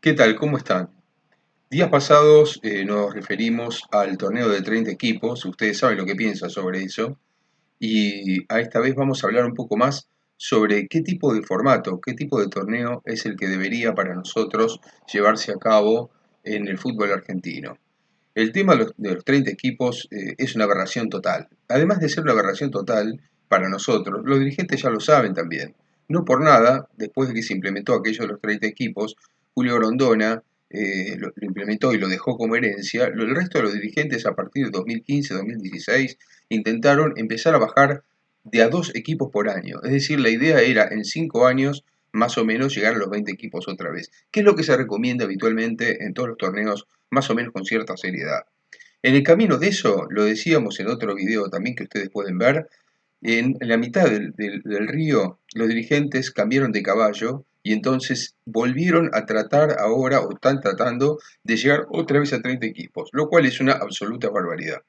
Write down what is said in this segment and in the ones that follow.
¿Qué tal? ¿Cómo están? Días pasados nos referimos al torneo de 30 equipos, ustedes saben lo que pienso sobre eso, y a esta vez vamos a hablar un poco más sobre qué tipo de formato, qué tipo de torneo es el que debería para nosotros llevarse a cabo en el fútbol argentino. El tema de los 30 equipos es una aberración total. Además de ser una aberración total para nosotros, los dirigentes ya lo saben también. No por nada, después de que se implementó aquello de los 30 equipos, Julio Grondona lo implementó y lo dejó como herencia. El resto de los dirigentes a partir de 2015-2016 intentaron empezar a bajar de a dos equipos por año. Es decir, la idea era en 5 años más o menos llegar a los 20 equipos otra vez, que es lo que se recomienda habitualmente en todos los torneos más o menos con cierta seriedad. En el camino de eso, lo decíamos en otro video también que ustedes pueden ver, en la mitad del río los dirigentes cambiaron de caballo y entonces volvieron a tratar ahora o están tratando de llegar otra vez a 30 equipos, lo cual es una absoluta barbaridad.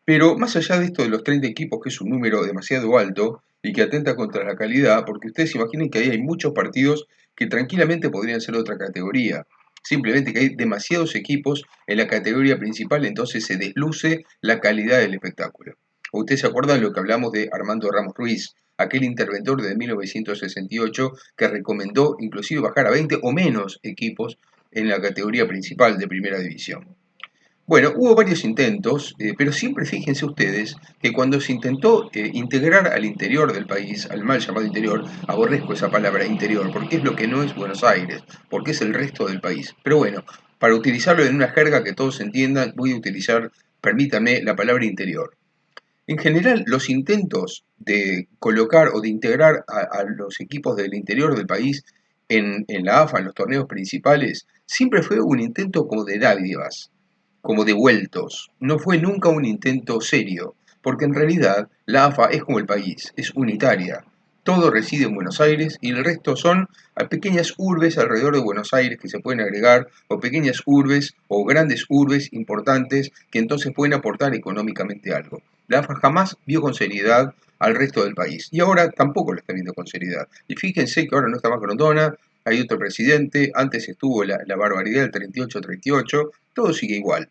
Pero más allá de esto de los 30 equipos, que es un número demasiado alto y que atenta contra la calidad, porque ustedes imaginen que ahí hay muchos partidos que tranquilamente podrían ser de otra categoría. Simplemente que hay demasiados equipos en la categoría principal, entonces se desluce la calidad del espectáculo. Ustedes se acuerdan lo que hablamos de Armando Ramos Ruiz, aquel interventor de 1968 que recomendó inclusive bajar a 20 o menos equipos en la categoría principal de primera división. Bueno, hubo varios intentos, pero siempre fíjense ustedes que cuando se intentó integrar al interior del país, al mal llamado interior, aborrezco esa palabra interior, porque es lo que no es Buenos Aires, porque es el resto del país. Pero bueno, para utilizarlo en una jerga que todos entiendan, voy a utilizar, permítame, la palabra interior. En general, los intentos de colocar o de integrar a los equipos del interior del país en la AFA, en los torneos principales, siempre fue un intento como de dádivas, como de vueltos. No fue nunca un intento serio, porque en realidad la AFA es como el país, es unitaria. Todo reside en Buenos Aires y el resto son pequeñas urbes alrededor de Buenos Aires que se pueden agregar, o pequeñas urbes o grandes urbes importantes que entonces pueden aportar económicamente algo. La AFA jamás vio con seriedad al resto del país y ahora tampoco lo está viendo con seriedad. Y fíjense que ahora no está más Grondona, hay otro presidente, antes estuvo la barbaridad del 38-38, todo sigue igual.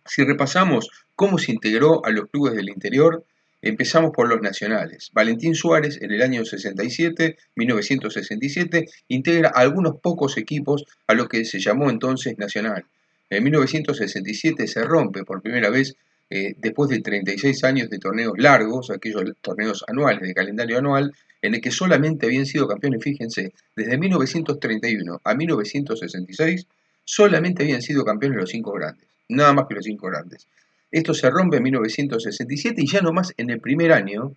Si repasamos cómo se integró a los clubes del interior, empezamos por los nacionales. Valentín Suárez en el año 67, 1967, integra a algunos pocos equipos a lo que se llamó entonces Nacional. En 1967 se rompe por primera vez, después de 36 años de torneos largos, aquellos torneos anuales, de calendario anual, en el que solamente habían sido campeones, fíjense, desde 1931 a 1966, solamente habían sido campeones los cinco grandes, nada más que los cinco grandes. Esto se rompe en 1967 y ya nomás en el primer año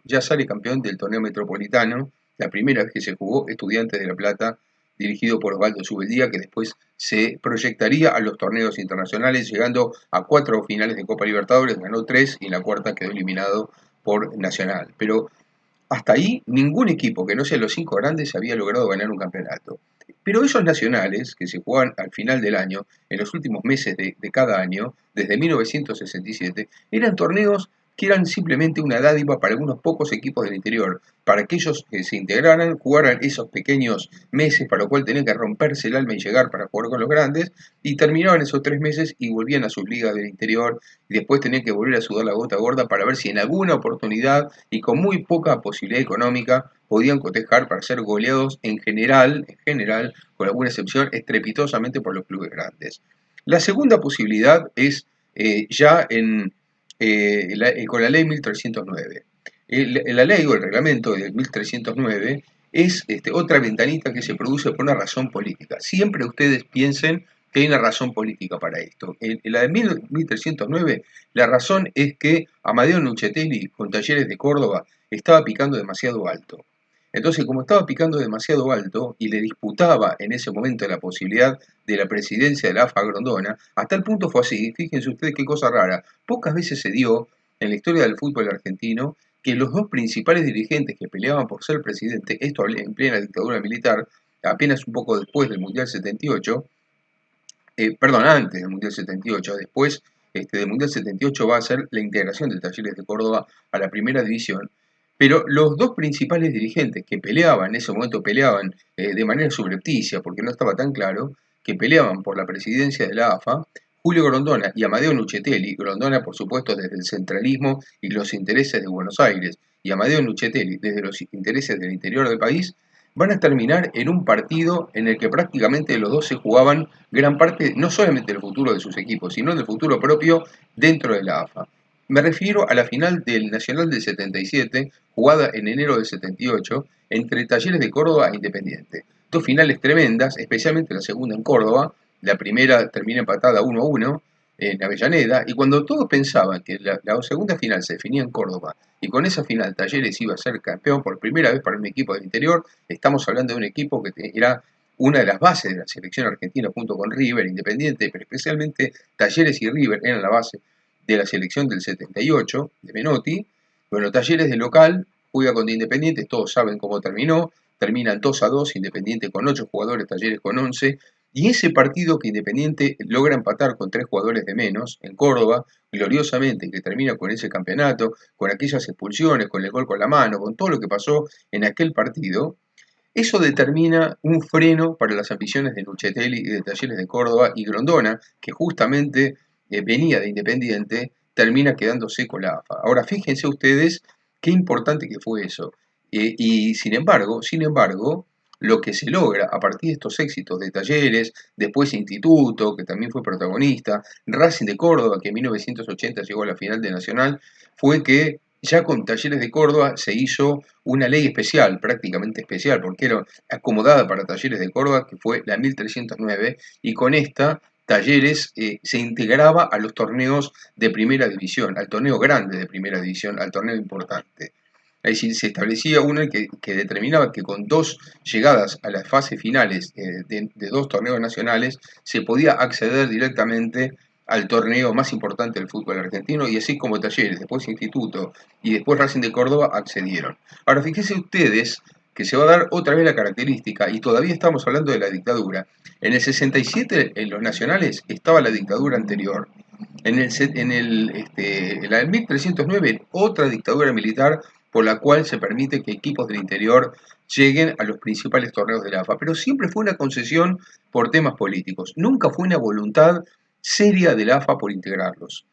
ya sale campeón del torneo metropolitano, la primera vez que se jugó Estudiantes de La Plata, dirigido por Osvaldo Subeldía, que después se proyectaría a los torneos internacionales, llegando a 4 finales de Copa Libertadores, ganó 3 y en la cuarta quedó eliminado por Nacional. Pero hasta ahí ningún equipo que no sea los cinco grandes había logrado ganar un campeonato. Pero esos nacionales, que se jugaban al final del año, en los últimos meses de cada año, desde 1967, eran torneos que eran simplemente una dádiva para algunos pocos equipos del interior, para que ellos se integraran, jugaran esos pequeños meses para lo cual tenían que romperse el alma y llegar para jugar con los grandes, y terminaban esos 3 meses y volvían a sus ligas del interior, y después tenían que volver a sudar la gota gorda para ver si en alguna oportunidad y con muy poca posibilidad económica podían cotejar para ser goleados en general, con alguna excepción, estrepitosamente por los clubes grandes. La segunda posibilidad es ya con la ley 1309. La ley o el reglamento de 1309 es otra ventanita que se produce por una razón política. Siempre ustedes piensen que hay una razón política para esto. En la de 1309, la razón es que Amadeo Nuchetelli, con Talleres de Córdoba, estaba picando demasiado alto. Entonces, como estaba picando demasiado alto y le disputaba en ese momento la posibilidad de la presidencia de la AFA Grondona, hasta el punto fue así, fíjense ustedes qué cosa rara, pocas veces se dio en la historia del fútbol argentino que los dos principales dirigentes que peleaban por ser presidente, esto en plena dictadura militar, apenas un poco después del Mundial 78, perdón, antes del Mundial 78, después del Mundial 78 va a ser la integración de Talleres de Córdoba a la primera división. Pero los dos principales dirigentes que peleaban, en ese momento peleaban de manera subrepticia, porque no estaba tan claro, que peleaban por la presidencia de la AFA, Julio Grondona y Amadeo Nuccetelli, Grondona por supuesto desde el centralismo y los intereses de Buenos Aires, y Amadeo Nuccetelli desde los intereses del interior del país, van a terminar en un partido en el que prácticamente los dos se jugaban gran parte, no solamente del futuro de sus equipos, sino del futuro propio dentro de la AFA. Me refiero a la final del Nacional del 77, jugada en enero del 78, entre Talleres de Córdoba e Independiente. Dos finales tremendas, especialmente la segunda en Córdoba, la primera termina empatada 1-1 en Avellaneda, y cuando todos pensaban que la segunda final se definía en Córdoba, y con esa final Talleres iba a ser campeón por primera vez para un equipo del interior, estamos hablando de un equipo que era una de las bases de la selección argentina junto con River, Independiente, pero especialmente Talleres y River eran la base de la selección del 78 de Menotti. Bueno, Talleres de local juega contra Independiente, todos saben cómo terminó, terminan 2-2, Independiente con 8 jugadores, Talleres con 11, y ese partido que Independiente logra empatar con 3 jugadores de menos en Córdoba, gloriosamente, que termina con ese campeonato, con aquellas expulsiones, con el gol con la mano, con todo lo que pasó en aquel partido, eso determina un freno para las ambiciones de Nuccetelli y de Talleres de Córdoba, y Grondona, que justamente venía de Independiente, termina quedándose con la AFA. Ahora fíjense ustedes qué importante que fue eso. Y sin embargo, lo que se logra a partir de estos éxitos de Talleres, después Instituto, que también fue protagonista, Racing de Córdoba, que en 1980 llegó a la final de Nacional, fue que ya con Talleres de Córdoba se hizo una ley especial, prácticamente especial, porque era acomodada para Talleres de Córdoba, que fue la 1309, y con esta Talleres se integraba a los torneos de primera división, al torneo grande de primera división, al torneo importante. Es decir, se establecía una que determinaba que con dos llegadas a las fases finales de dos torneos nacionales se podía acceder directamente al torneo más importante del fútbol argentino, y así como Talleres, después Instituto y después Racing de Córdoba accedieron. Ahora fíjense ustedes que se va a dar otra vez la característica, y todavía estamos hablando de la dictadura. En el 67, en los nacionales, estaba la dictadura anterior. En la del 1309, otra dictadura militar por la cual se permite que equipos del interior lleguen a los principales torneos de la AFA. Pero siempre fue una concesión por temas políticos. Nunca fue una voluntad seria de la AFA por integrarlos.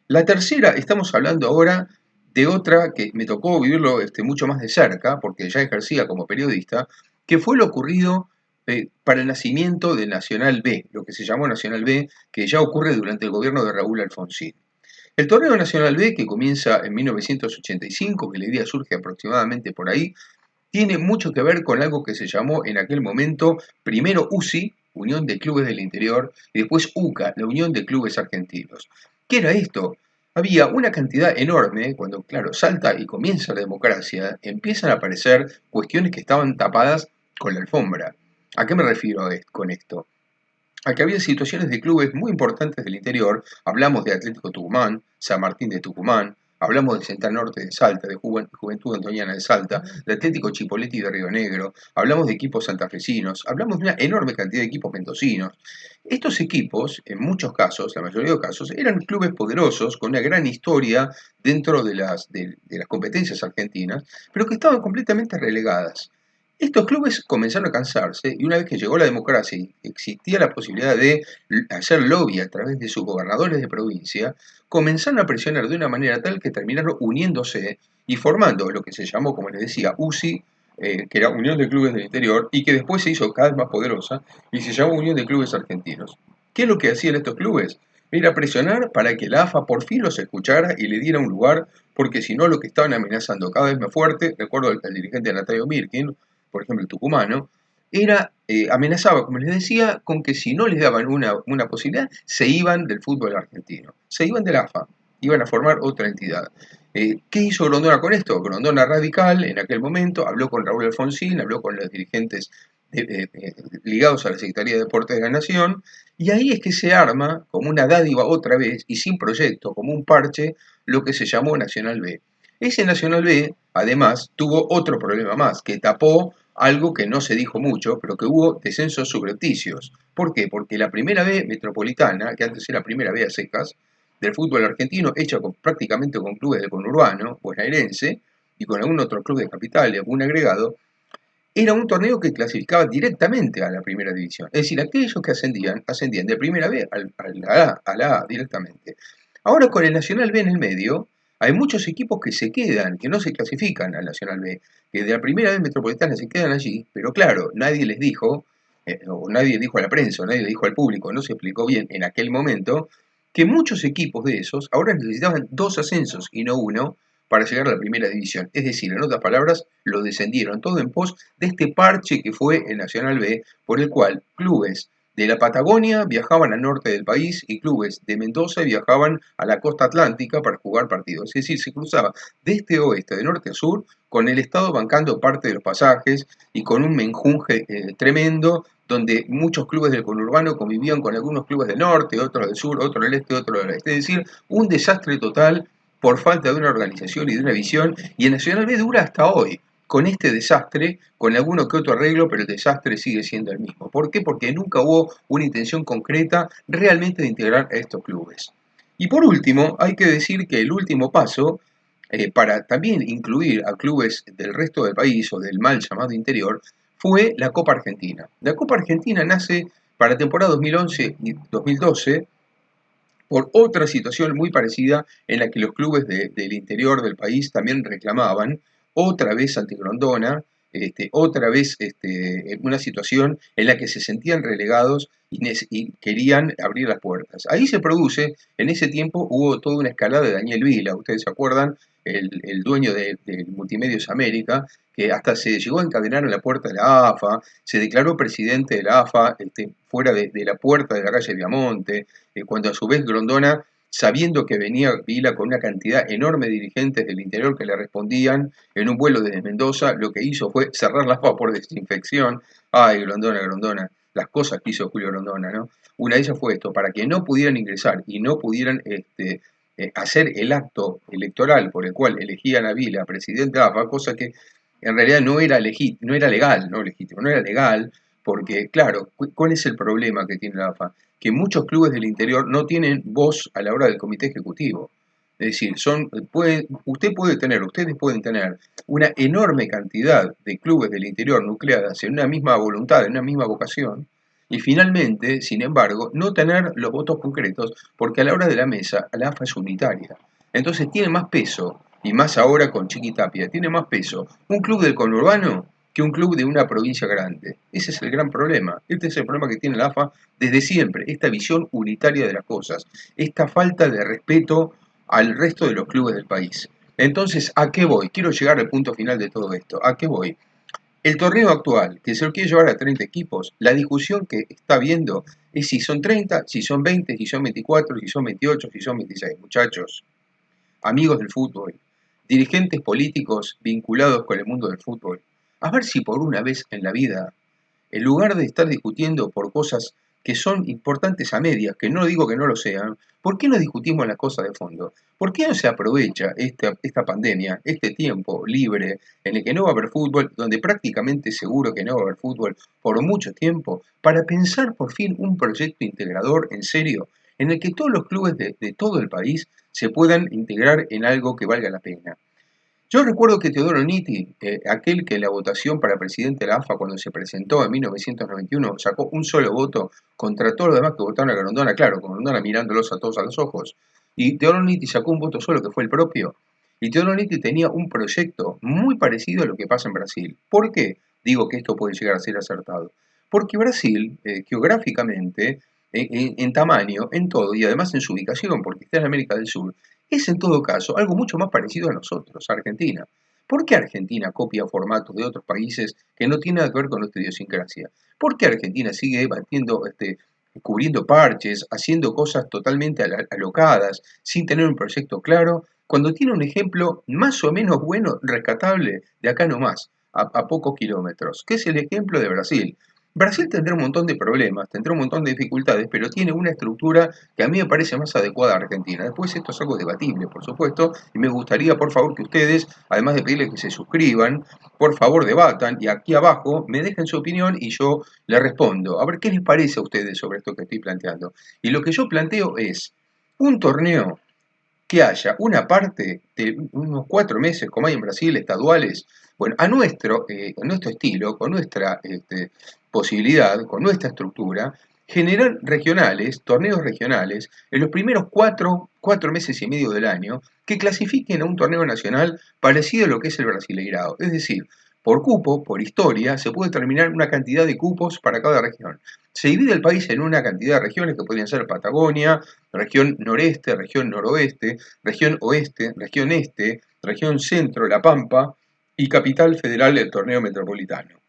La tercera, estamos hablando ahora de otra que me tocó vivirlo mucho más de cerca, porque ya ejercía como periodista, que fue lo ocurrido para el nacimiento de Nacional B, lo que se llamó Nacional B, que ya ocurre durante el gobierno de Raúl Alfonsín. El torneo Nacional B, que comienza en 1985, que la idea surge aproximadamente por ahí, tiene mucho que ver con algo que se llamó en aquel momento primero UCI, Unión de Clubes del Interior, y después UCA, la Unión de Clubes Argentinos. ¿Qué era esto? Había una cantidad enorme, cuando claro, salta y comienza la democracia, empiezan a aparecer cuestiones que estaban tapadas con la alfombra. ¿A qué me refiero con esto? A que había situaciones de clubes muy importantes del interior, hablamos de Atlético Tucumán, San Martín de Tucumán, hablamos de Central Norte de Salta, de Juventud Antoniana de Salta, de Atlético Chipoleti de Río Negro, hablamos de equipos santafesinos, hablamos de una enorme cantidad de equipos mendocinos. Estos equipos, en muchos casos, la mayoría de los casos, eran clubes poderosos, con una gran historia dentro de las competencias argentinas, pero que estaban completamente relegadas. Estos clubes comenzaron a cansarse, y una vez que llegó la democracia y existía la posibilidad de hacer lobby a través de sus gobernadores de provincia, comenzaron a presionar de una manera tal que terminaron uniéndose y formando lo que se llamó, como les decía, UCI, que era Unión de Clubes del Interior, y que después se hizo cada vez más poderosa y se llamó Unión de Clubes Argentinos. ¿Qué es lo que hacían estos clubes? Era presionar para que la AFA por fin los escuchara y le diera un lugar, porque si no lo que estaban amenazando cada vez más fuerte, recuerdo al dirigente Natalia Mirkin, por ejemplo el tucumano, amenazaba, como les decía, con que si no les daban una posibilidad, se iban del fútbol argentino, se iban del AFA, iban a formar otra entidad. ¿Qué hizo Grondona con esto? Grondona radical en aquel momento, habló con Raúl Alfonsín, habló con los dirigentes ligados a la Secretaría de Deportes de la Nación, y ahí es que se arma, como una dádiva otra vez, y sin proyecto, como un parche, lo que se llamó Nacional B. Ese Nacional B, además, tuvo otro problema más, que tapó algo que no se dijo mucho, pero que hubo descensos subrepticios. ¿Por qué? Porque la primera B metropolitana, que antes era primera B a secas, del fútbol argentino, hecha prácticamente con clubes de conurbano bonaerense, y con algún otro club de capital y algún agregado, era un torneo que clasificaba directamente a la primera división. Es decir, aquellos que ascendían de primera B a la A directamente. Ahora con el Nacional B en el medio, hay muchos equipos que se quedan, que no se clasifican al Nacional B, que de la primera B metropolitana se quedan allí, pero claro, nadie les dijo, o nadie dijo a la prensa, o nadie le dijo al público, no se explicó bien en aquel momento, que muchos equipos de esos ahora necesitaban 2 ascensos y no uno para llegar a la primera división. Es decir, en otras palabras, lo descendieron todo en pos de este parche que fue el Nacional B, por el cual clubes de la Patagonia viajaban al norte del país y clubes de Mendoza viajaban a la costa atlántica para jugar partidos. Es decir, se cruzaba de este a oeste, de norte a sur, con el Estado bancando parte de los pasajes y con un menjunje tremendo donde muchos clubes del conurbano convivían con algunos clubes del norte, otros del sur, otros del este, otros del oeste. Es decir, un desastre total por falta de una organización y de una visión, y el Nacional B dura hasta hoy, con este desastre, con alguno que otro arreglo, pero el desastre sigue siendo el mismo. ¿Por qué? Porque nunca hubo una intención concreta realmente de integrar a estos clubes. Y por último, hay que decir que el último paso, para también incluir a clubes del resto del país o del mal llamado interior, fue la Copa Argentina. La Copa Argentina nace para la temporada 2011 y 2012 por otra situación muy parecida en la que los clubes del interior del país también reclamaban, otra vez ante Grondona, otra vez una situación en la que se sentían relegados y querían abrir las puertas. Ahí se produce, en ese tiempo hubo toda una escalada de Daniel Vila, ustedes se acuerdan, el dueño de Multimedios América, que hasta se llegó a encadenar en la puerta de la AFA, se declaró presidente de la AFA fuera de la puerta de la calle Viamonte, cuando a su vez Grondona, sabiendo que venía Vila con una cantidad enorme de dirigentes del interior que le respondían en un vuelo desde Mendoza, lo que hizo fue cerrar la AFA por desinfección. Ay, Grondona, Grondona, las cosas que hizo Julio Grondona, ¿no? Una de ellas fue esto, para que no pudieran ingresar y no pudieran hacer el acto electoral por el cual elegían a Vila presidente de la AFA, cosa que en realidad no era legal, no legítimo, no era legal, porque claro, ¿cuál es el problema que tiene la AFA? Que muchos clubes del interior no tienen voz a la hora del comité ejecutivo. Es decir, ustedes pueden tener una enorme cantidad de clubes del interior nucleadas en una misma voluntad, en una misma vocación, y finalmente, sin embargo, no tener los votos concretos, porque a la hora de la mesa, la AFA es unitaria. Entonces tiene más peso, y más ahora con Chiquitapia, tiene más peso un club del conurbano que un club de una provincia grande. Ese es el gran problema. Este es el problema que tiene la AFA desde siempre, esta visión unitaria de las cosas, esta falta de respeto al resto de los clubes del país. Entonces, ¿a qué voy? Quiero llegar al punto final de todo esto. ¿A qué voy? El torneo actual, que se lo quiere llevar a 30 equipos, la discusión que está habiendo es si son 30, si son 20, si son 24, si son 28, si son 26. Muchachos, amigos del fútbol, dirigentes políticos vinculados con el mundo del fútbol, a ver si por una vez en la vida, en lugar de estar discutiendo por cosas que son importantes a medias, que no digo que no lo sean, ¿por qué no discutimos las cosas de fondo? ¿Por qué no se aprovecha esta pandemia, este tiempo libre en el que no va a haber fútbol, donde prácticamente seguro que no va a haber fútbol por mucho tiempo, para pensar por fin un proyecto integrador en serio, en el que todos los clubes de todo el país se puedan integrar en algo que valga la pena? Yo recuerdo que Teodoro Nitti, aquel que en la votación para presidente de la AFA cuando se presentó en 1991 sacó un solo voto contra todos los demás que votaron a Grondona, claro, con Grondona mirándolos a todos a los ojos, y Teodoro Nitti sacó un voto solo que fue el propio, y Teodoro Nitti tenía un proyecto muy parecido a lo que pasa en Brasil. ¿Por qué digo que esto puede llegar a ser acertado? Porque Brasil, geográficamente, en tamaño, en todo, y además en su ubicación, porque está en América del Sur, es en todo caso algo mucho más parecido a nosotros, a Argentina. ¿Por qué Argentina copia formatos de otros países que no tienen nada que ver con nuestra idiosincrasia? ¿Por qué Argentina sigue cubriendo parches, haciendo cosas totalmente alocadas, sin tener un proyecto claro, cuando tiene un ejemplo más o menos bueno, rescatable, de acá nomás, a pocos kilómetros, que es el ejemplo de Brasil? Brasil tendrá un montón de problemas, tendrá un montón de dificultades, pero tiene una estructura que a mí me parece más adecuada a Argentina. Después esto es algo debatible, por supuesto, y me gustaría, por favor, que ustedes, además de pedirles que se suscriban, por favor debatan y aquí abajo me dejen su opinión y yo le respondo. A ver qué les parece a ustedes sobre esto que estoy planteando. Y lo que yo planteo es un torneo que haya una parte de unos 4 meses, como hay en Brasil, estaduales, bueno, a nuestro estilo, con nuestra posibilidad, con nuestra estructura, generar regionales, torneos regionales, en los primeros 4 meses y medio del año, que clasifiquen a un torneo nacional parecido a lo que es el Brasileirao. Es decir, por cupo, por historia, se puede determinar una cantidad de cupos para cada región. Se divide el país en una cantidad de regiones que podrían ser Patagonia, región noreste, región noroeste, región oeste, región este, región centro, La Pampa y capital federal del torneo metropolitano.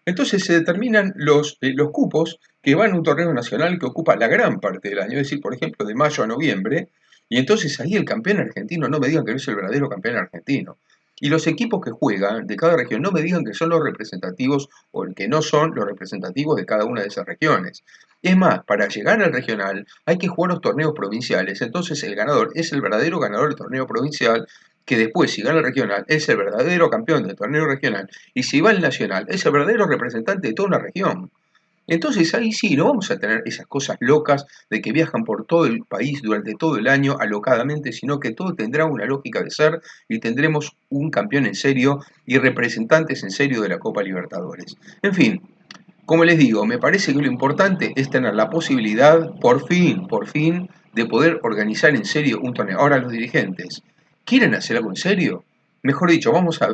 Entonces se determinan los cupos que van a un torneo nacional que ocupa la gran parte del año, es decir, por ejemplo, de mayo a noviembre, y entonces ahí el campeón argentino, no me digan que no es el verdadero campeón argentino. Y los equipos que juegan de cada región, no me digan que son los representativos o que no son los representativos de cada una de esas regiones. Es más, para llegar al regional hay que jugar los torneos provinciales, entonces el ganador es el verdadero ganador del torneo provincial, que después, si gana el regional, es el verdadero campeón del torneo regional, y si va al nacional, es el verdadero representante de toda una región. Entonces ahí sí, no vamos a tener esas cosas locas de que viajan por todo el país durante todo el año alocadamente, sino que todo tendrá una lógica de ser y tendremos un campeón en serio y representantes en serio de la Copa Libertadores. En fin, como les digo, me parece que lo importante es tener la posibilidad, por fin, de poder organizar en serio un torneo. Ahora los dirigentes, ¿quieren hacer algo en serio? Mejor dicho, vamos a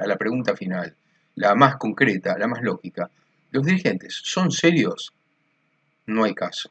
la pregunta final, la más concreta, la más lógica. ¿Los dirigentes son serios? No hay caso.